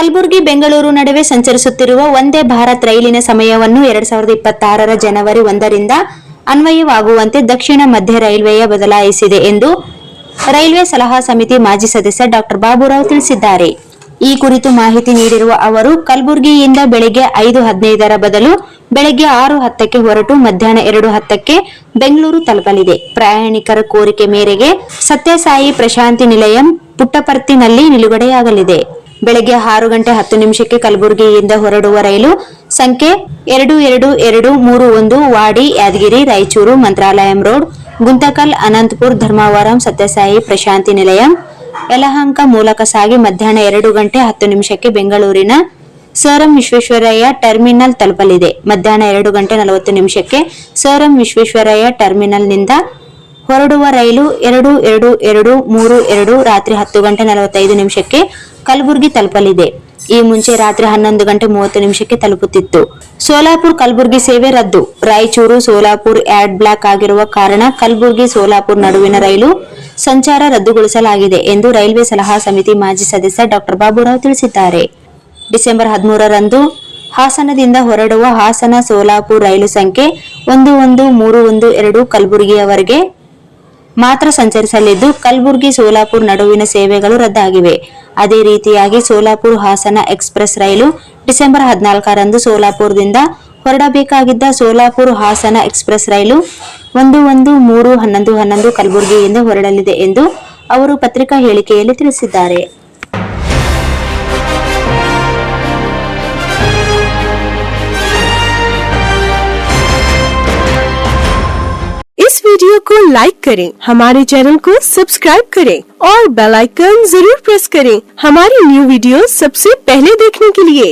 ಕಲಬುರಗಿ ಬೆಂಗಳೂರು ನಡುವೆ ಸಂಚರಿಸುತ್ತಿರುವ ವಂದೇ ಭಾರತ್ ರೈಲಿನ ಸಮಯವನ್ನು 2026ರ ಜನವರಿ 1ರಿಂದ ಅನ್ವಯವಾಗುವಂತೆ ದಕ್ಷಿಣ ಮಧ್ಯ ರೈಲ್ವೆಯ ಬದಲಾಯಿಸಿದೆ ಎಂದು ರೈಲ್ವೆ ಸಲಹಾ ಸಮಿತಿ ಮಾಜಿ ಸದಸ್ಯ ಡಾ ಬಾಬುರಾವ್ ತಿಳಿಸಿದ್ದಾರೆ. ಈ ಕುರಿತು ಮಾಹಿತಿ ನೀಡಿರುವ ಅವರು, ಕಲಬುರಗಿಯಿಂದ ಬೆಳಗ್ಗೆ 5:15ರ ಬದಲು ಬೆಳಗ್ಗೆ 6:10ಕ್ಕೆ ಹೊರಟು ಮಧ್ಯಾಹ್ನ 2:10ಕ್ಕೆ ಬೆಂಗಳೂರು ತಲುಪಲಿದೆ. ಪ್ರಯಾಣಿಕರ ಕೋರಿಕೆ ಮೇರೆಗೆ ಸತ್ಯಸಾಯಿ ಪ್ರಶಾಂತಿ ನಿಲಯಂ ಪುಟ್ಟಪರ್ತಿನಲ್ಲಿ ನಿಲುಗಡೆಯಾಗಲಿದೆ. ಬೆಳಗ್ಗೆ 6:10 ಕಲಬುರಗಿಯಿಂದ ಹೊರಡುವ ರೈಲು ಸಂಖ್ಯೆ 22231 ವಾಡಿ, ಯಾದಗಿರಿ, ರಾಯಚೂರು, ಮಂತ್ರಾಲಯಂ ರೋಡ್, ಗುಂತಕಲ್, ಅನಂತಪುರ, ಧರ್ಮಾವರಂ, ಸತ್ಯಸಾಯಿ ಪ್ರಶಾಂತಿ ನಿಲಯಂ, ಯಲಹಂಕ ಮೂಲಕ ಸಾಗಿ ಮಧ್ಯಾಹ್ನ 2:10 ಬೆಂಗಳೂರಿನ ಸರ್ ಎಂ ವಿಶ್ವೇಶ್ವರಯ್ಯ ಟರ್ಮಿನಲ್ ತಲುಪಲಿದೆ. ಮಧ್ಯಾಹ್ನ 2:40 ಸರ್ ಎಂ ವಿಶ್ವೇಶ್ವರಯ್ಯ ಟರ್ಮಿನಲ್ನಿಂದ ಹೊರಡುವ ರೈಲು 22232 ರಾತ್ರಿ 10:45 ಕಲಬುರಗಿ ತಲುಪಲಿದೆ. ಈ ಮುಂಚೆ ರಾತ್ರಿ 11:30 ತಲುಪುತ್ತಿತ್ತು. ಸೋಲಾಪುರ್ ಕಲಬುರಗಿ ಸೇವೆ ರದ್ದು. ರಾಯಚೂರು ಸೋಲಾಪುರ್ ಆಡ್ ಬ್ಲಾಕ್ ಆಗಿರುವ ಕಾರಣ ಕಲಬುರಗಿ ಸೋಲಾಪುರ್ ನಡುವಿನ ರೈಲು ಸಂಚಾರ ರದ್ದುಗೊಳಿಸಲಾಗಿದೆ ಎಂದು ರೈಲ್ವೆ ಸಲಹಾ ಸಮಿತಿ ಮಾಜಿ ಸದಸ್ಯ ಡಾ ಬಾಬುರಾವ್ ತಿಳಿಸಿದ್ದಾರೆ. ಡಿಸೆಂಬರ್ 13ರಂದು ಹಾಸನದಿಂದ ಹೊರಡುವ ಹಾಸನ ಸೋಲಾಪುರ್ ರೈಲು ಸಂಖ್ಯೆ 11312 ಕಲಬುರಗಿಯವರೆಗೆ ಮಾತ್ರ ಸಂಚರಿಸಲಿದ್ದು, ಕಲಬುರಗಿ ಸೋಲಾಪುರ್ ನಡುವಿನ ಸೇವೆಗಳು ರದ್ದಾಗಿವೆ. ಅದೇ ರೀತಿಯಾಗಿ ಸೋಲಾಪುರ್ ಹಾಸನ ಎಕ್ಸ್ಪ್ರೆಸ್ ರೈಲು ಡಿಸೆಂಬರ್ 14ರಂದು ಸೋಲಾಪುರದಿಂದ ಹೊರಡಬೇಕಾಗಿದ್ದ ಸೋಲಾಪುರ್ ಹಾಸನ ಎಕ್ಸ್ಪ್ರೆಸ್ ರೈಲು 11311 ಕಲಬುರಗಿಯಿಂದ ಹೊರಡಲಿದೆ ಎಂದು ಅವರು ಪತ್ರಿಕಾ ಹೇಳಿಕೆಯಲ್ಲಿ ತಿಳಿಸಿದ್ದಾರೆ. इस वीडियो को लाइक करें, हमारे चैनल को सब्सक्राइब करें और बेल आइकन जरूर प्रेस करें हमारी न्यू वीडियो सबसे पहले देखने के लिए।